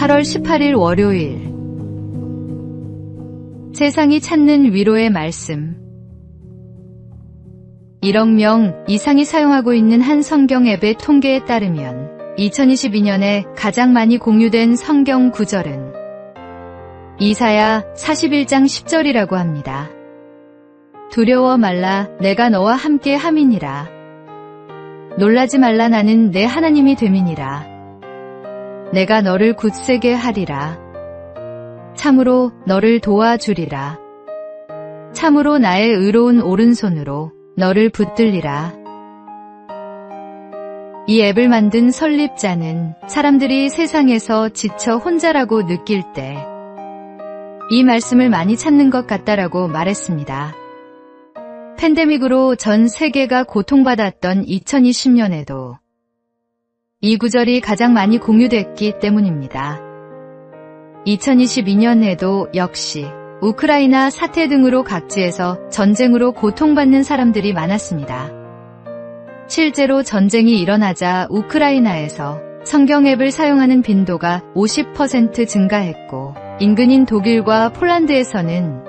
8월 18일 월요일. 세상이 찾는 위로의 말씀. 1억 명 이상이 사용하고 있는 한 성경 앱의 통계에 따르면 2022년에 가장 많이 공유된 성경 구절은 이사야 41장 10절이라고 합니다. 두려워 말라 내가 너와 함께 함이니라. 놀라지 말라 나는 내 하나님이 됨이니라. 내가 너를 굳세게 하리라. 참으로 너를 도와주리라. 참으로 나의 의로운 오른손으로 너를 붙들리라. 이 앱을 만든 설립자는 사람들이 세상에서 지쳐 혼자라고 느낄 때 이 말씀을 많이 찾는 것 같다라고 말했습니다. 팬데믹으로 전 세계가 고통받았던 2020년에도 이 구절이 가장 많이 공유됐기 때문입니다. 2022년에도 역시 우크라이나 사태 등으로 각지에서 전쟁으로 고통받는 사람들이 많았습니다. 실제로 전쟁이 일어나자 우크라이나에서 성경 앱을 사용하는 빈도가 50% 증가했고 인근인 독일과 폴란드에서는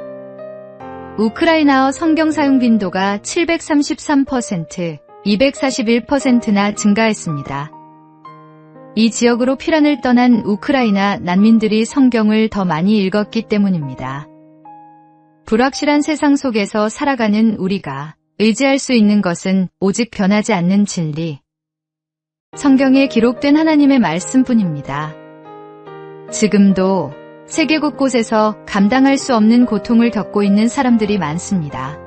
우크라이나어 성경 사용 빈도가 733%, 241%나 증가했습니다. 이 지역으로 피란을 떠난 우크라이나 난민들이 성경을 더 많이 읽었기 때문입니다. 불확실한 세상 속에서 살아가는 우리가 의지할 수 있는 것은 오직 변하지 않는 진리, 성경에 기록된 하나님의 말씀뿐입니다. 지금도 세계 곳곳에서 감당할 수 없는 고통을 겪고 있는 사람들이 많습니다.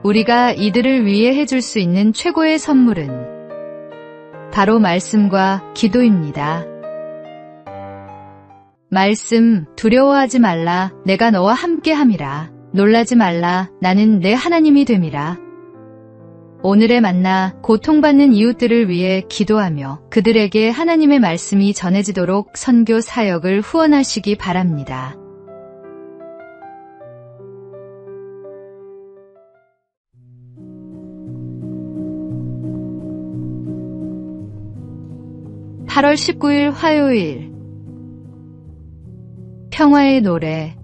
우리가 이들을 위해 해줄 수 있는 최고의 선물은 바로 말씀과 기도입니다. 말씀, 두려워하지 말라, 내가 너와 함께 함이라. 놀라지 말라, 나는 내 하나님이 됨이라. 오늘의 만나, 고통받는 이웃들을 위해 기도하며 그들에게 하나님의 말씀이 전해지도록 선교 사역을 후원하시기 바랍니다. (8월 19일) 화요일. 평화의 노래.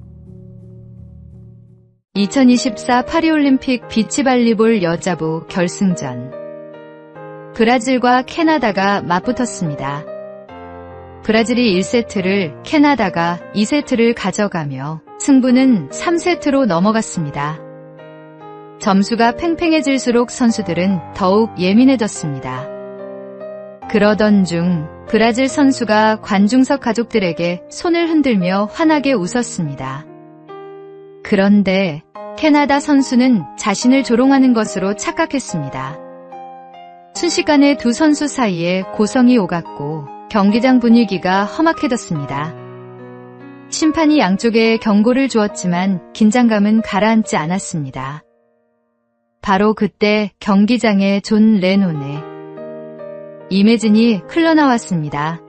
2024 파리올림픽 비치발리볼 여자부 결승전. 브라질과 캐나다가 맞붙었습니다. 브라질이 1세트를, 캐나다가 2세트를 가져가며 승부는 3세트로 넘어갔습니다. 점수가 팽팽해질수록 선수들은 더욱 예민해졌습니다. 그러던 중 브라질 선수가 관중석 가족들에게 손을 흔들며 환하게 웃었습니다. 그런데 캐나다 선수는 자신을 조롱하는 것으로 착각했습니다. 순식간에 두 선수 사이에 고성이 오갔고 경기장 분위기가 험악해졌습니다. 심판이 양쪽에 경고를 주었지만 긴장감은 가라앉지 않았습니다. 바로 그때 경기장에 존 레논의 이매진이 흘러나왔습니다.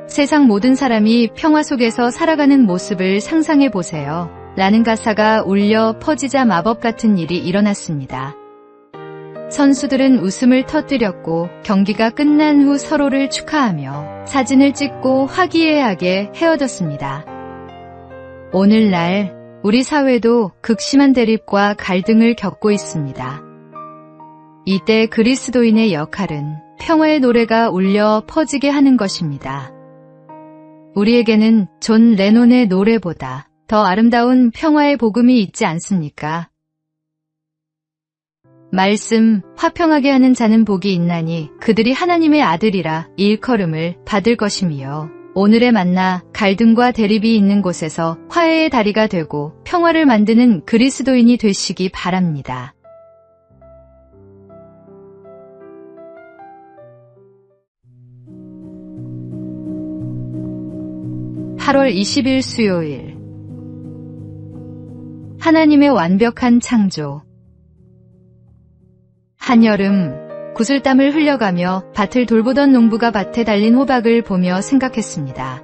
세상 모든 사람이 평화 속에서 살아가는 모습을 상상해 보세요. 라는 가사가 울려 퍼지자 마법 같은 일이 일어났습니다. 선수들은 웃음을 터뜨렸고 경기가 끝난 후 서로를 축하하며 사진을 찍고 화기애애하게 헤어졌습니다. 오늘날 우리 사회도 극심한 대립과 갈등을 겪고 있습니다. 이때 그리스도인의 역할은 평화의 노래가 울려 퍼지게 하는 것입니다. 우리에게는 존 레논의 노래보다 더 아름다운 평화의 복음이 있지 않습니까? 말씀, 화평하게 하는 자는 복이 있나니 그들이 하나님의 아들이라 일컬음을 받을 것이며 오늘의 만나, 갈등과 대립이 있는 곳에서 화해의 다리가 되고 평화를 만드는 그리스도인이 되시기 바랍니다. (8월 20일) 수요일. 하나님의 완벽한 창조. 한여름 구슬땀을 흘려가며 밭을 돌보던 농부가 밭에 달린 호박을 보며 생각했습니다.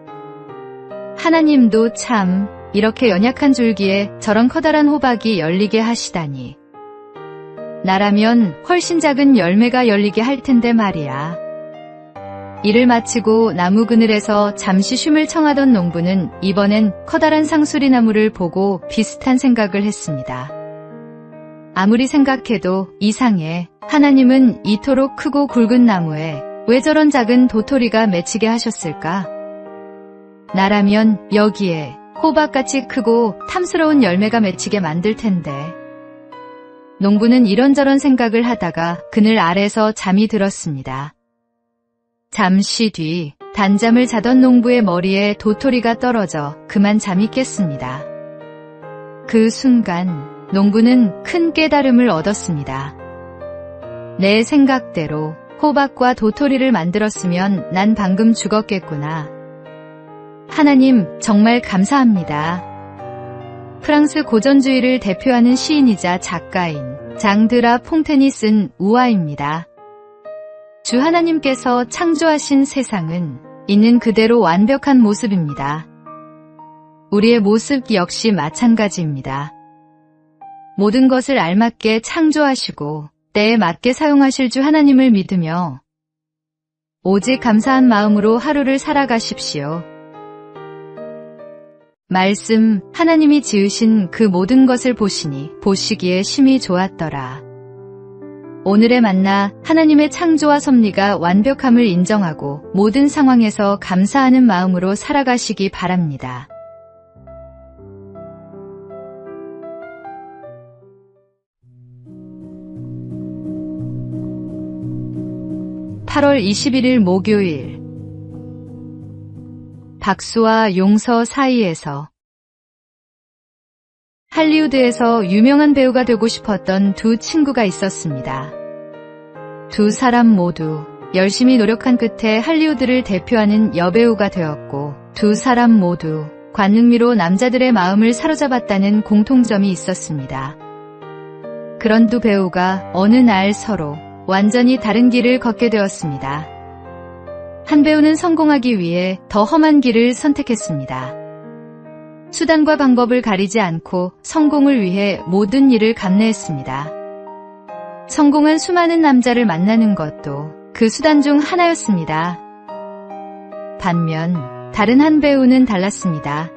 하나님도 참 이렇게 연약한 줄기에 저런 커다란 호박이 열리게 하시다니. 나라면 훨씬 작은 열매가 열리게 할 텐데 말이야. 일을 마치고 나무 그늘에서 잠시 쉼을 청하던 농부는 이번엔 커다란 상수리나무를 보고 비슷한 생각을 했습니다. 아무리 생각해도 이상해. 하나님은 이토록 크고 굵은 나무에 왜 저런 작은 도토리가 맺히게 하셨을까? 나라면 여기에 호박같이 크고 탐스러운 열매가 맺히게 만들 텐데. 농부는 이런저런 생각을 하다가 그늘 아래서 잠이 들었습니다. 잠시 뒤 단잠을 자던 농부의 머리에 도토리가 떨어져 그만 잠이 깼습니다. 그 순간 농부는 큰 깨달음을 얻었습니다. 내 생각대로 호박과 도토리를 만들었으면 난 방금 죽었겠구나. 하나님, 정말 감사합니다. 프랑스 고전주의를 대표하는 시인이자 작가인 장 드라 퐁텐이 쓴 우화입니다. 주 하나님께서 창조하신 세상은 있는 그대로 완벽한 모습입니다. 우리의 모습 역시 마찬가지입니다. 모든 것을 알맞게 창조하시고 때에 맞게 사용하실 주 하나님을 믿으며 오직 감사한 마음으로 하루를 살아가십시오. 말씀, 하나님이 지으신 그 모든 것을 보시기에 심히 좋았더라. 오늘의 만나, 하나님의 창조와 섭리가 완벽함을 인정하고 모든 상황에서 감사하는 마음으로 살아가시기 바랍니다. (8월 21일) 목요일. 박수와 용서 사이에서. 할리우드에서 유명한 배우가 되고 싶었던 두 친구가 있었습니다. 두 사람 모두 열심히 노력한 끝에 할리우드를 대표하는 여배우가 되었고, 두 사람 모두 관능미로 남자들의 마음을 사로잡았다는 공통점이 있었습니다. 그런 두 배우가 어느 날 서로 완전히 다른 길을 걷게 되었습니다. 한 배우는 성공하기 위해 더 험한 길을 선택했습니다. 수단과 방법을 가리지 않고 성공을 위해 모든 일을 감내했습니다. 성공한 수많은 남자를 만나는 것도 그 수단 중 하나였습니다. 반면 다른 한 배우는 달랐습니다.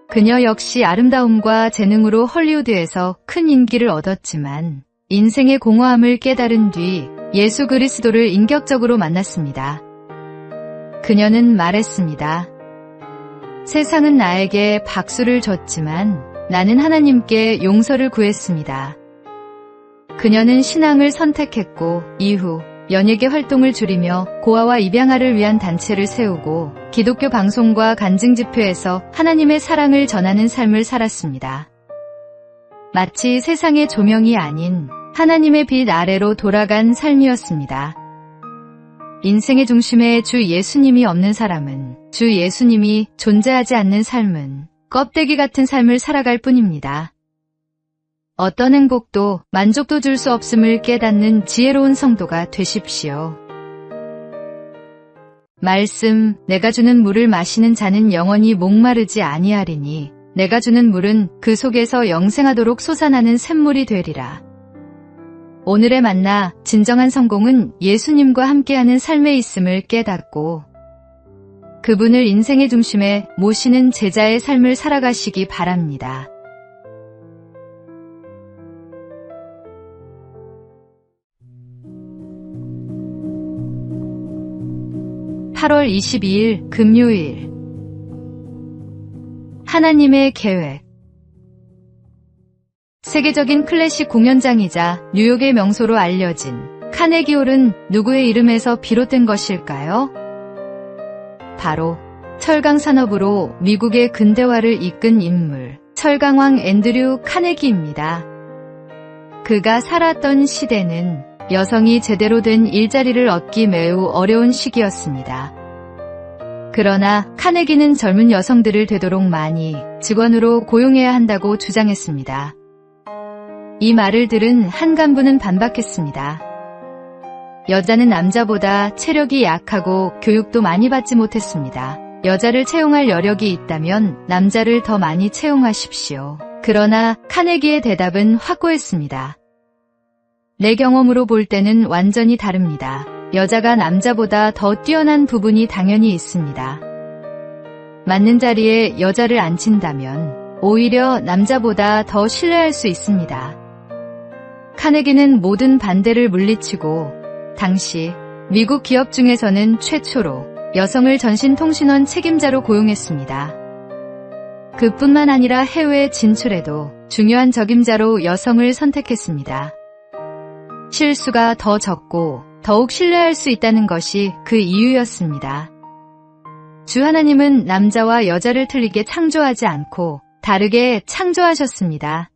그녀 역시 아름다움과 재능으로 헐리우드에서 큰 인기를 얻었지만 인생의 공허함을 깨달은 뒤 예수 그리스도를 인격적으로 만났습니다. 그녀는 말했습니다. 세상은 나에게 박수를 줬지만 나는 하나님께 용서를 구했습니다. 그녀는 신앙을 선택했고 이후 연예계 활동을 줄이며 고아와 입양아를 위한 단체를 세우고 기독교 방송과 간증 집회에서 하나님의 사랑을 전하는 삶을 살았습니다. 마치 세상의 조명이 아닌 하나님의 빛 아래로 돌아간 삶이었습니다. 인생의 중심에 주 예수님이 없는 사람은, 주 예수님이 존재하지 않는 삶은 껍데기 같은 삶을 살아갈 뿐입니다. 어떤 행복도 만족도 줄 수 없음을 깨닫는 지혜로운 성도가 되십시오. 말씀, 내가 주는 물을 마시는 자는 영원히 목마르지 아니하리니 내가 주는 물은 그 속에서 영생하도록 솟아나는 샘물이 되리라. 오늘의 만나, 진정한 성공은 예수님과 함께하는 삶에 있음을 깨닫고 그분을 인생의 중심에 모시는 제자의 삶을 살아가시기 바랍니다. (8월 22일) 금요일. 하나님의 계획. 세계적인 클래식 공연장이자 뉴욕의 명소로 알려진 카네기홀은 누구의 이름에서 비롯된 것일까요? 바로 철강 산업으로 미국의 근대화를 이끈 인물, 철강왕 앤드류 카네기입니다. 그가 살았던 시대는 여성이 제대로 된 일자리를 얻기 매우 어려운 시기였습니다. 그러나 카네기는 젊은 여성들을 되도록 많이 직원으로 고용해야 한다고 주장했습니다. 이 말을 들은 한 간부는 반박했습니다. 여자는 남자보다 체력이 약하고 교육도 많이 받지 못했습니다. 여자를 채용할 여력이 있다면 남자를 더 많이 채용하십시오. 그러나 카네기의 대답은 확고했습니다. 내 경험으로 볼 때는 완전히 다릅니다. 여자가 남자보다 더 뛰어난 부분이 당연히 있습니다. 맞는 자리에 여자를 앉힌다면 오히려 남자보다 더 신뢰할 수 있습니다. 카네기는 모든 반대를 물리치고 당시 미국 기업 중에서는 최초로 여성을 전신통신원 책임자로 고용했습니다. 그뿐만 아니라 해외 진출에도 중요한 적임자로 여성을 선택했습니다. 실수가 더 적고 더욱 신뢰할 수 있다는 것이 그 이유였습니다. 주 하나님은 남자와 여자를 틀리게 창조하지 않고 다르게 창조하셨습니다.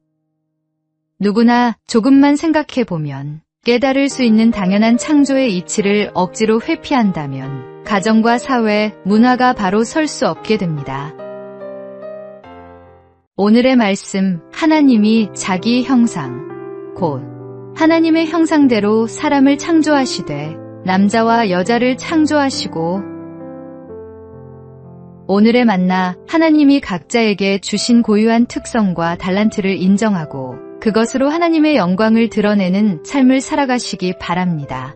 누구나 조금만 생각해보면 깨달을 수 있는 당연한 창조의 이치를 억지로 회피한다면 가정과 사회, 문화가 바로 설 수 없게 됩니다. 오늘의 말씀, 하나님이 자기 형상, 곧 하나님의 형상대로 사람을 창조하시되 남자와 여자를 창조하시고 오늘의 만나, 하나님이 각자에게 주신 고유한 특성과 달란트를 인정하고 그것으로 하나님의 영광을 드러내는 삶을 살아가시기 바랍니다.